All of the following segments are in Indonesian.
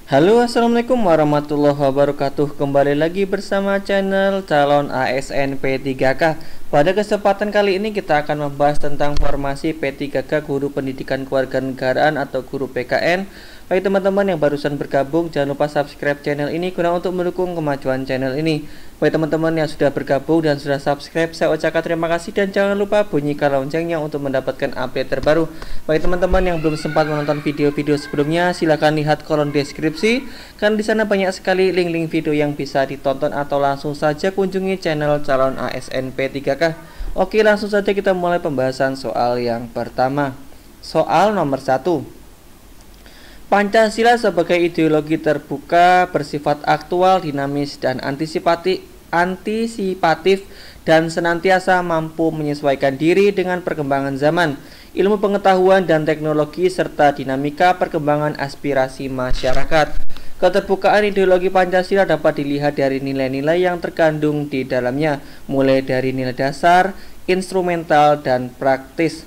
Halo, assalamualaikum warahmatullahi wabarakatuh. Kembali lagi bersama channel calon ASN P3K. Pada kesempatan kali ini kita akan membahas tentang formasi P3K Guru Pendidikan Kewarganegaraan atau Guru PKN. Bagi teman-teman yang barusan bergabung, jangan lupa subscribe channel ini guna untuk mendukung kemajuan channel ini. Bagi teman-teman yang sudah bergabung dan sudah subscribe, saya ucapkan terima kasih dan jangan lupa bunyikan loncengnya untuk mendapatkan update terbaru. Bagi teman-teman yang belum sempat menonton video-video sebelumnya, silahkan lihat kolom deskripsi, karena di sana banyak sekali link-link video yang bisa ditonton, atau langsung saja kunjungi channel calon ASN P3K. Oke, langsung saja kita mulai pembahasan soal yang pertama. Soal nomor 1. Pancasila sebagai ideologi terbuka, bersifat aktual, dinamis, dan antisipatif dan senantiasa mampu menyesuaikan diri dengan perkembangan zaman, ilmu pengetahuan dan teknologi, serta dinamika perkembangan aspirasi masyarakat. Keterbukaan ideologi Pancasila dapat dilihat dari nilai-nilai yang terkandung di dalamnya, mulai dari nilai dasar, instrumental, dan praktis.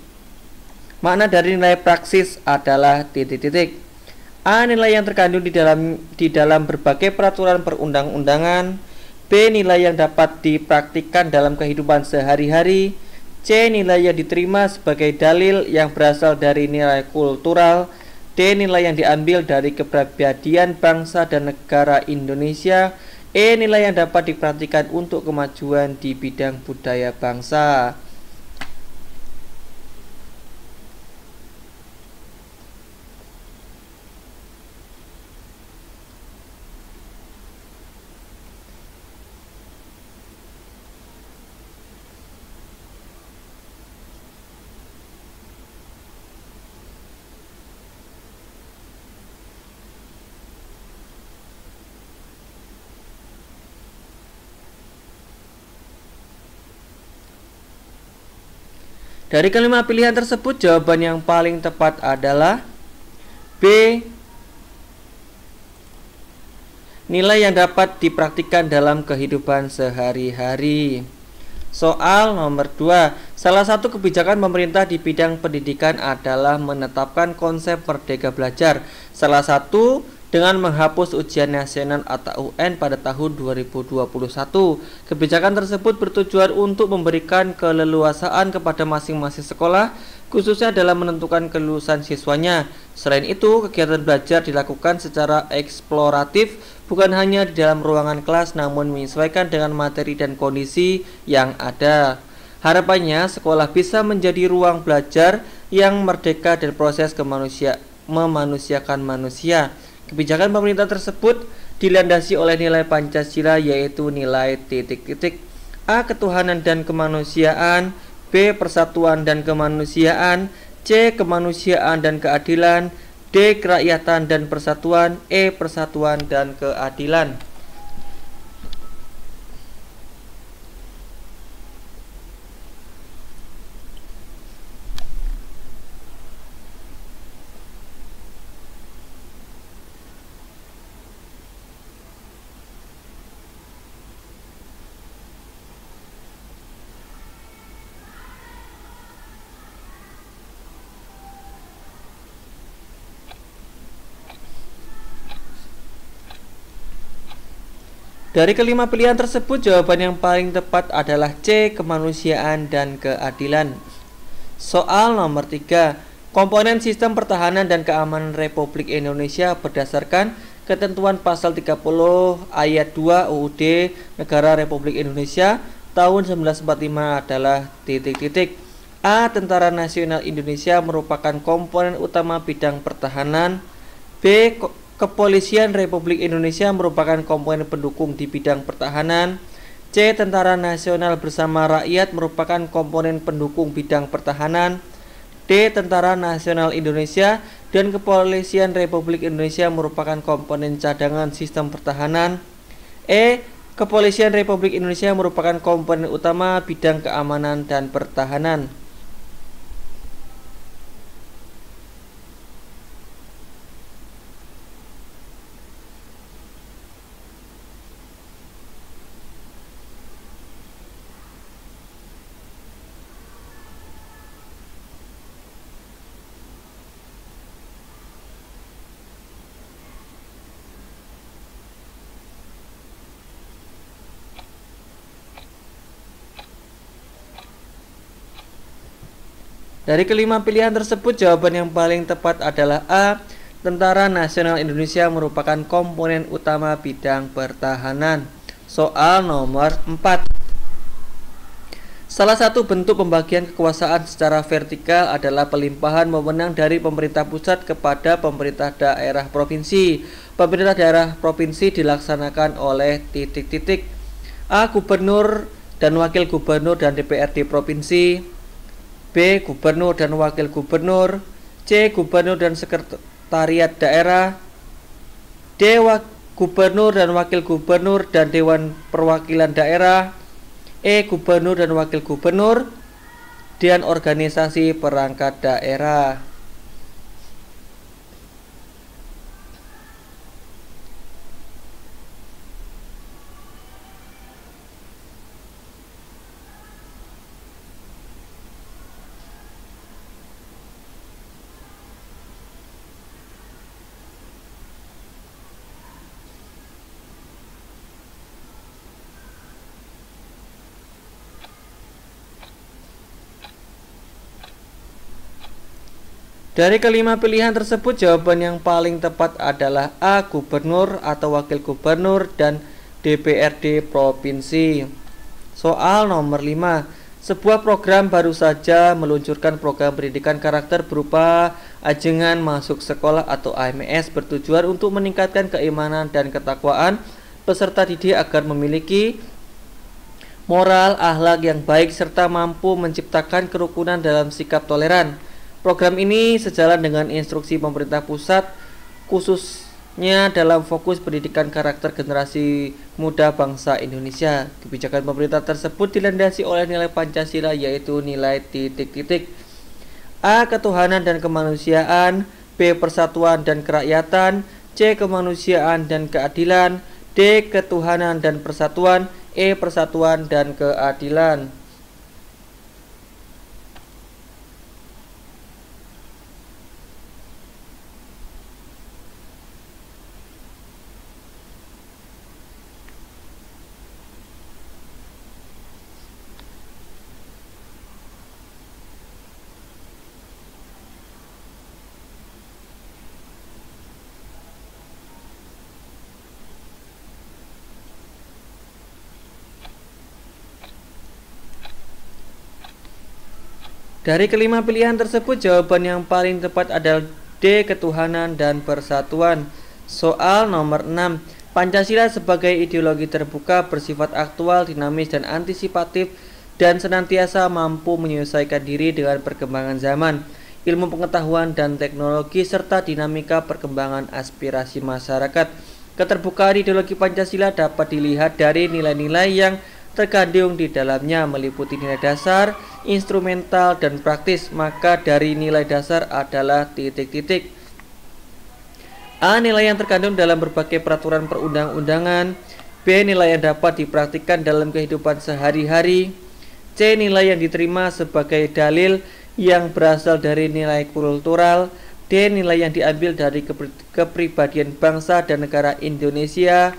Makna dari nilai praksis adalah titik-titik. A. Nilai yang terkandung di dalam berbagai peraturan perundang-undangan. B. Nilai yang dapat dipraktikkan dalam kehidupan sehari-hari. C. Nilai yang diterima sebagai dalil yang berasal dari nilai kultural. D. Nilai yang diambil dari kepribadian bangsa dan negara Indonesia. E. Nilai yang dapat dipraktikkan untuk kemajuan di bidang budaya bangsa. Dari kelima pilihan tersebut, jawaban yang paling tepat adalah B. Nilai yang dapat dipraktikkan dalam kehidupan sehari-hari. Soal nomor 2. Salah satu kebijakan pemerintah di bidang pendidikan adalah menetapkan konsep Merdeka Belajar. Salah satu dengan menghapus ujian nasional atau UN pada tahun 2021. Kebijakan tersebut bertujuan untuk memberikan keleluasaan kepada masing-masing sekolah, khususnya dalam menentukan kelulusan siswanya. Selain itu, kegiatan belajar dilakukan secara eksploratif, bukan hanya di dalam ruangan kelas, namun menyesuaikan dengan materi dan kondisi yang ada. Harapannya, sekolah bisa menjadi ruang belajar yang merdeka dan proses memanusiakan manusia. Kebijakan pemerintah tersebut dilandasi oleh nilai Pancasila, yaitu nilai titik-titik. A. Ketuhanan dan kemanusiaan. B. Persatuan dan kemanusiaan. C. Kemanusiaan dan keadilan. D. Kerakyatan dan persatuan. E. Persatuan dan keadilan. Dari kelima pilihan tersebut, jawaban yang paling tepat adalah C. Kemanusiaan dan keadilan. Soal nomor 3. Komponen sistem pertahanan dan keamanan Republik Indonesia berdasarkan ketentuan pasal 30 ayat 2 UUD Negara Republik Indonesia tahun 1945 adalah titik-titik. A. Tentara Nasional Indonesia merupakan komponen utama bidang pertahanan. B. Kepolisian Republik Indonesia merupakan komponen pendukung di bidang pertahanan. C. Tentara Nasional Bersama Rakyat merupakan komponen pendukung bidang pertahanan. D. Tentara Nasional Indonesia dan Kepolisian Republik Indonesia merupakan komponen cadangan sistem pertahanan. E. Kepolisian Republik Indonesia merupakan komponen utama bidang keamanan dan pertahanan. Dari kelima pilihan tersebut, jawaban yang paling tepat adalah A. Tentara Nasional Indonesia merupakan komponen utama bidang pertahanan. Soal nomor 4. Salah satu bentuk pembagian kekuasaan secara vertikal adalah pelimpahan wewenang dari pemerintah pusat kepada pemerintah daerah provinsi. Pemerintah daerah provinsi dilaksanakan oleh titik-titik. A. Gubernur dan wakil gubernur dan DPRD provinsi. B. Gubernur dan wakil gubernur. C. Gubernur dan sekretariat daerah. D. Gubernur dan wakil gubernur dan dewan perwakilan daerah. E. Gubernur dan wakil gubernur dan organisasi perangkat daerah. Dari kelima pilihan tersebut, jawaban yang paling tepat adalah A. Gubernur atau wakil gubernur dan DPRD provinsi. Soal nomor 5. Sebuah program baru saja meluncurkan program pendidikan karakter berupa ajengan masuk sekolah atau AMS bertujuan untuk meningkatkan keimanan dan ketakwaan peserta didik agar memiliki moral, akhlak yang baik serta mampu menciptakan kerukunan dalam sikap toleran. Program ini sejalan dengan instruksi pemerintah pusat, khususnya dalam fokus pendidikan karakter generasi muda bangsa Indonesia. Kebijakan pemerintah tersebut dilandasi oleh nilai Pancasila, yaitu nilai titik-titik. A. Ketuhanan dan kemanusiaan. B. Persatuan dan kerakyatan. C. Kemanusiaan dan keadilan. D. Ketuhanan dan persatuan. E. Persatuan dan keadilan. Dari kelima pilihan tersebut, jawaban yang paling tepat adalah D. Ketuhanan dan persatuan. Soal nomor 6. Pancasila sebagai ideologi terbuka bersifat aktual, dinamis, dan antisipatif dan senantiasa mampu menyelesaikan diri dengan perkembangan zaman, ilmu pengetahuan dan teknologi, serta dinamika perkembangan aspirasi masyarakat. Keterbukaan ideologi Pancasila dapat dilihat dari nilai-nilai yang terkandung di dalamnya, meliputi nilai dasar, instrumental, dan praktis. Maka dari nilai dasar adalah titik-titik. A. Nilai yang terkandung dalam berbagai peraturan perundang-undangan. B. Nilai yang dapat dipraktikkan dalam kehidupan sehari-hari. C. Nilai yang diterima sebagai dalil yang berasal dari nilai kultural. D. Nilai yang diambil dari kepribadian bangsa dan negara Indonesia.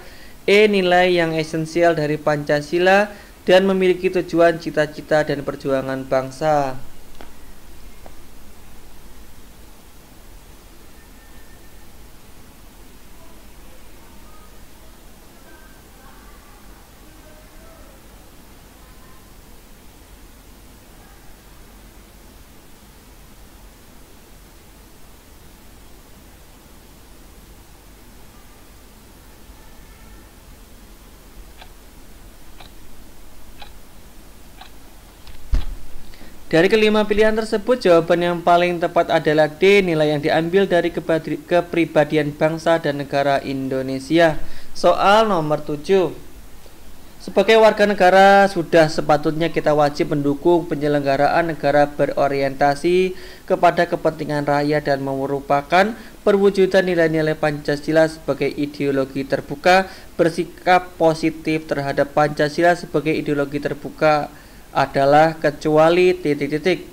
E. Nilai yang esensial dari Pancasila dan memiliki tujuan, cita-cita, dan perjuangan bangsa. Dari kelima pilihan tersebut, jawaban yang paling tepat adalah D. Nilai yang diambil dari kepribadian bangsa dan negara Indonesia. Soal nomor 7. Sebagai warga negara, sudah sepatutnya kita wajib mendukung penyelenggaraan negara berorientasi kepada kepentingan rakyat dan merupakan perwujudan nilai-nilai Pancasila sebagai ideologi terbuka. Bersikap positif terhadap Pancasila sebagai ideologi terbuka adalah kecuali titik-titik.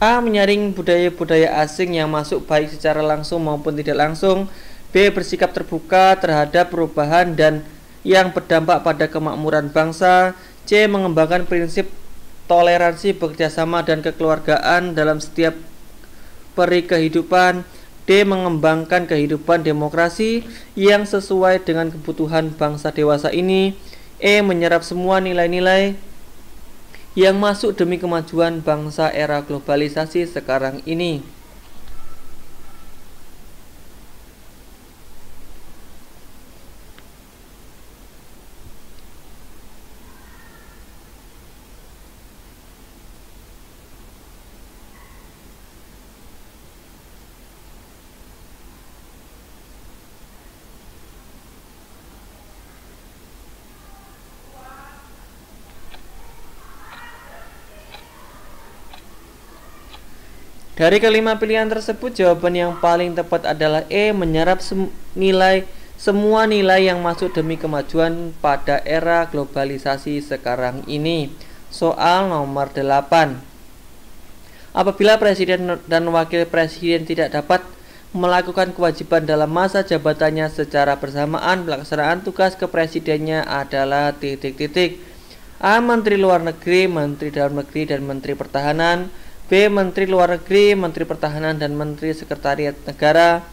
A. Menyaring budaya-budaya asing yang masuk baik secara langsung maupun tidak langsung. B. Bersikap terbuka terhadap perubahan dan yang berdampak pada kemakmuran bangsa. C. Mengembangkan prinsip toleransi, bekerjasama, dan kekeluargaan dalam setiap peri kehidupan. D. Mengembangkan kehidupan demokrasi yang sesuai dengan kebutuhan bangsa dewasa ini. E. Menyerap semua nilai-nilai yang masuk demi kemajuan bangsa era globalisasi sekarang ini. Dari kelima pilihan tersebut, jawaban yang paling tepat adalah E. Menyerap semua nilai yang masuk demi kemajuan pada era globalisasi sekarang ini. Soal nomor 8. Apabila presiden dan wakil presiden tidak dapat melakukan kewajiban dalam masa jabatannya secara bersamaan, pelaksanaan tugas kepresidennya adalah A. Menteri Luar Negeri, Menteri Dalam Negeri, dan Menteri Pertahanan. B. Menteri Luar Negeri, Menteri Pertahanan, dan Menteri Sekretariat Negara.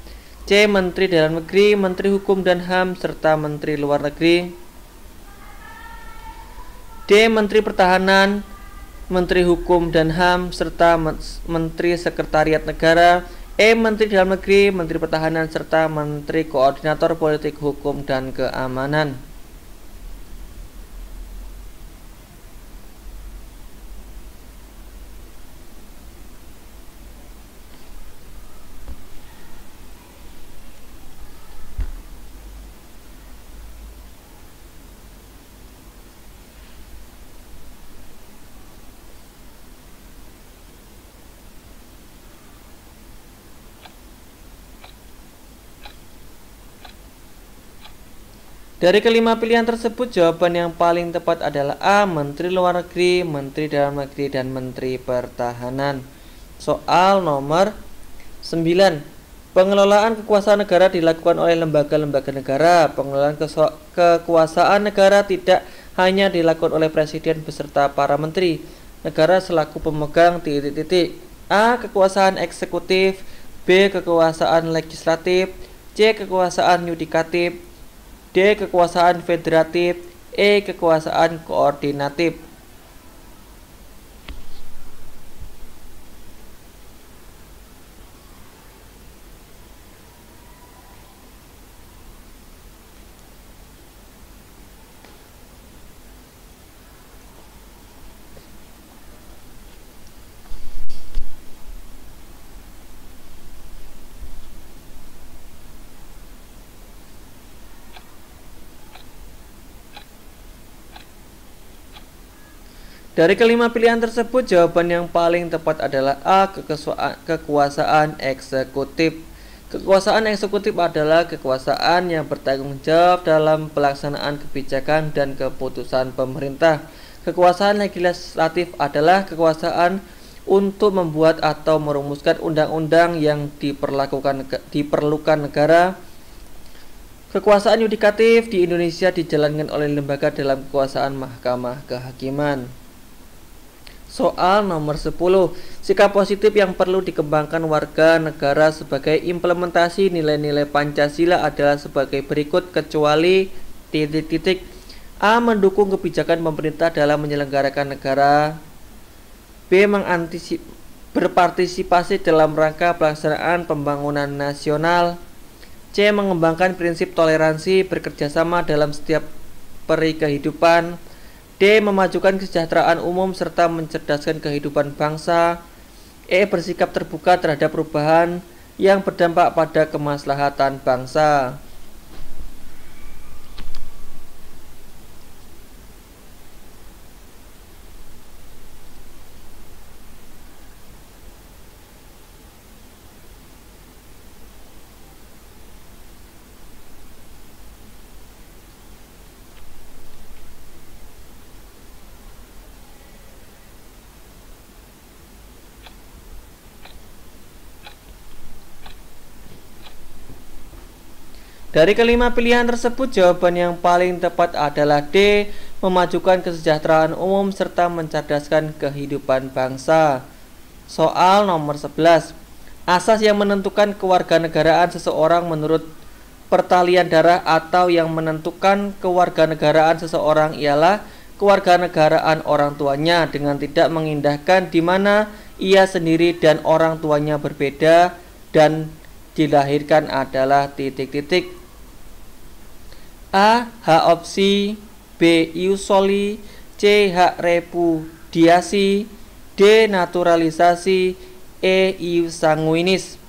C. Menteri Dalam Negeri, Menteri Hukum dan HAM, serta Menteri Luar Negeri. D. Menteri Pertahanan, Menteri Hukum dan HAM, serta Menteri Sekretariat Negara. E. Menteri Dalam Negeri, Menteri Pertahanan, serta Menteri Koordinator Politik Hukum dan Keamanan. Dari kelima pilihan tersebut, jawaban yang paling tepat adalah A. Menteri Luar Negeri, Menteri Dalam Negeri, dan Menteri Pertahanan. Soal nomor 9. Pengelolaan kekuasaan negara dilakukan oleh lembaga-lembaga negara. Pengelolaan kekuasaan negara tidak hanya dilakukan oleh presiden beserta para menteri negara selaku pemegang A. Kekuasaan eksekutif, B. Kekuasaan legislatif, C. Kekuasaan yudikatif, D. Kekuasaan federatif, E. Kekuasaan koordinatif. Dari kelima pilihan tersebut, jawaban yang paling tepat adalah A. Kekuasaan eksekutif. Kekuasaan eksekutif adalah kekuasaan yang bertanggung jawab dalam pelaksanaan kebijakan dan keputusan pemerintah. Kekuasaan legislatif adalah kekuasaan untuk membuat atau merumuskan undang-undang yang diperlukan negara. Kekuasaan yudikatif di Indonesia dijalankan oleh lembaga dalam kekuasaan Mahkamah Kehakiman. Soal nomor 10. Sikap positif yang perlu dikembangkan warga negara sebagai implementasi nilai-nilai Pancasila adalah sebagai berikut kecuali A. Mendukung kebijakan pemerintah dalam menyelenggarakan negara. B. Berpartisipasi dalam rangka pelaksanaan pembangunan nasional. C. Mengembangkan prinsip toleransi, bekerjasama dalam setiap peri kehidupan. D. Memajukan kesejahteraan umum serta mencerdaskan kehidupan bangsa. E. Bersikap terbuka terhadap perubahan yang berdampak pada kemaslahatan bangsa. Dari kelima pilihan tersebut, jawaban yang paling tepat adalah D. memajukan kesejahteraan umum, serta mencerdaskan kehidupan bangsa. Soal nomor 11. Asas yang menentukan kewarganegaraan seseorang menurut pertalian darah atau yang menentukan kewarganegaraan seseorang ialah kewarganegaraan orang tuanya dengan tidak mengindahkan di mana ia sendiri dan orang tuanya berbeda dan dilahirkan adalah titik-titik. A. Hak opsi, B. Ius soli, C. Hak repudiasi, D. Naturalisasi, E. Ius sanguinis.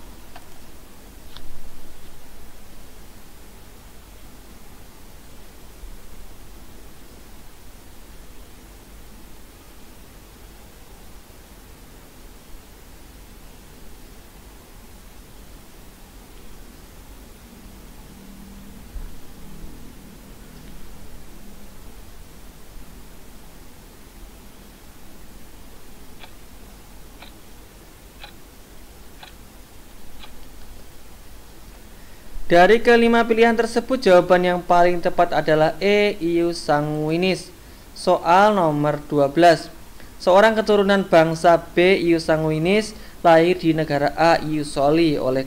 Dari kelima pilihan tersebut, jawaban yang paling tepat adalah E. Ius sanguinis. Soal nomor 12. Seorang keturunan bangsa B. Ius sanguinis lahir di negara A. Ius soli. Oleh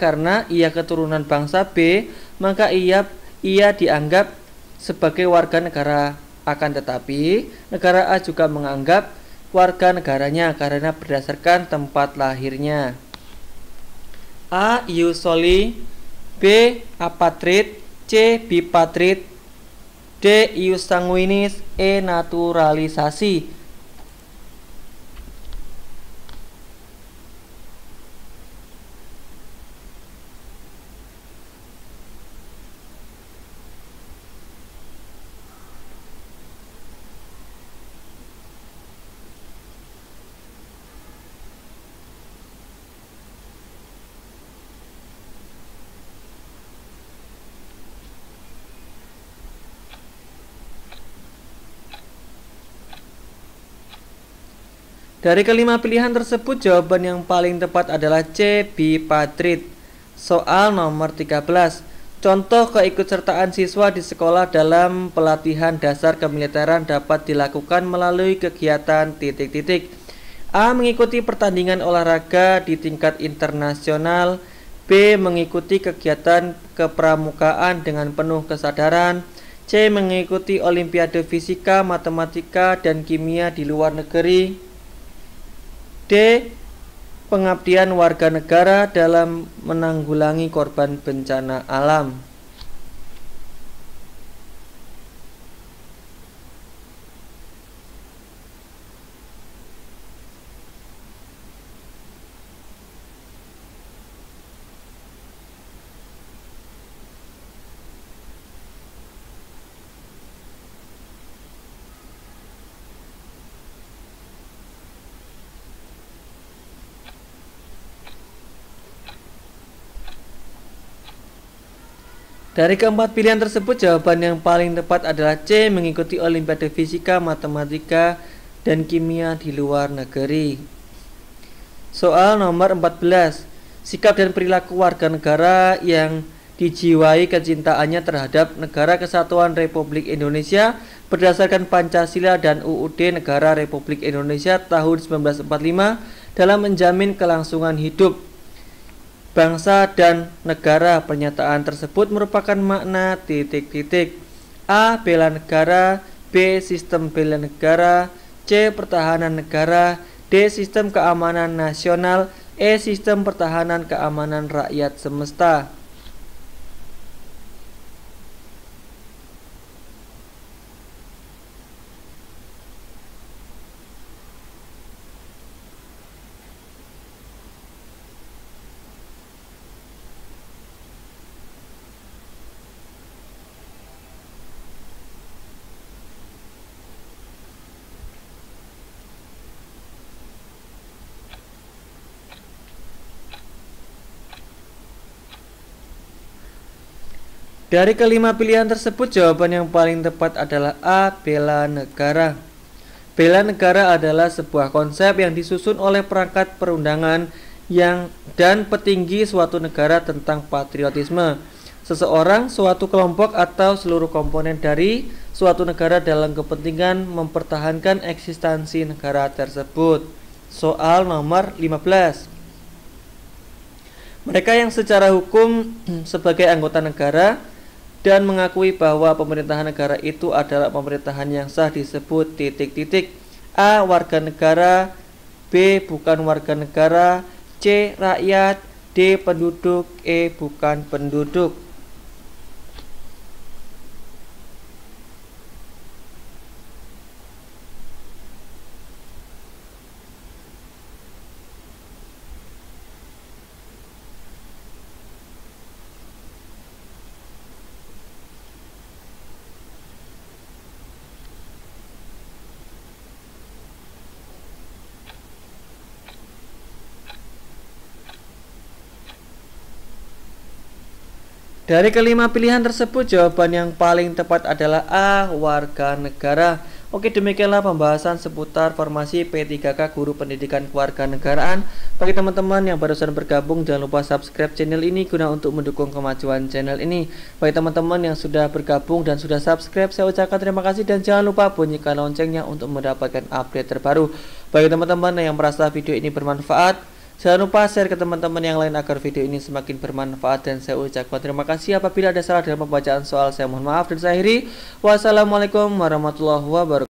karena ia keturunan bangsa B, maka ia dianggap sebagai warga negara. Akan tetapi, negara A juga menganggap warga negaranya karena berdasarkan tempat lahirnya. A. Ius soli, B. Apatrid, C. Bipatrid, D. Ius sanguinis, E. Naturalisasi. Dari kelima pilihan tersebut, jawaban yang paling tepat adalah C. Bipatrid. Soal nomor 13. Contoh keikutsertaan siswa di sekolah dalam pelatihan dasar kemiliteran dapat dilakukan melalui kegiatan titik-titik. A. Mengikuti pertandingan olahraga di tingkat internasional. B. Mengikuti kegiatan kepramukaan dengan penuh kesadaran. C. Mengikuti olimpiade fisika, matematika, dan kimia di luar negeri. D. Pengabdian warga negara dalam menanggulangi korban bencana alam. Dari keempat pilihan tersebut, jawaban yang paling tepat adalah C. Mengikuti olimpiade fisika, matematika, dan kimia di luar negeri. Soal nomor 14. Sikap dan perilaku warga negara yang dijiwai kecintaannya terhadap Negara Kesatuan Republik Indonesia berdasarkan Pancasila dan UUD Negara Republik Indonesia tahun 1945 dalam menjamin kelangsungan hidup bangsa dan negara. Pernyataan tersebut merupakan makna titik-titik. A. Bela negara, B. Sistem bela negara, C. Pertahanan negara, D. Sistem keamanan nasional, E. Sistem pertahanan keamanan rakyat semesta. Dari kelima pilihan tersebut, jawaban yang paling tepat adalah A. Bela negara. Bela negara adalah sebuah konsep yang disusun oleh perangkat perundangan dan petinggi suatu negara tentang patriotisme seseorang, suatu kelompok, atau seluruh komponen dari suatu negara dalam kepentingan mempertahankan eksistensi negara tersebut. Soal nomor 15. Mereka yang secara hukum sebagai anggota negara dan mengakui bahwa pemerintahan negara itu adalah pemerintahan yang sah disebut titik-titik. A. Warga negara, B. Bukan warga negara, C. Rakyat, D. Penduduk, E. Bukan penduduk. Dari kelima pilihan tersebut, jawaban yang paling tepat adalah A. Warga negara. Oke, demikianlah pembahasan seputar formasi P3K Guru Pendidikan Kewarganegaraan. Bagi teman-teman yang barusan bergabung, jangan lupa subscribe channel ini guna untuk mendukung kemajuan channel ini. Bagi teman-teman yang sudah bergabung dan sudah subscribe, saya ucapkan terima kasih dan jangan lupa bunyikan loncengnya untuk mendapatkan update terbaru. Bagi teman-teman yang merasa video ini bermanfaat, jangan lupa share ke teman-teman yang lain agar video ini semakin bermanfaat, dan saya ucapkan terima kasih. Apabila ada salah dalam pembacaan soal, saya mohon maaf dan saya akhiri. Wassalamualaikum warahmatullahi wabarakatuh.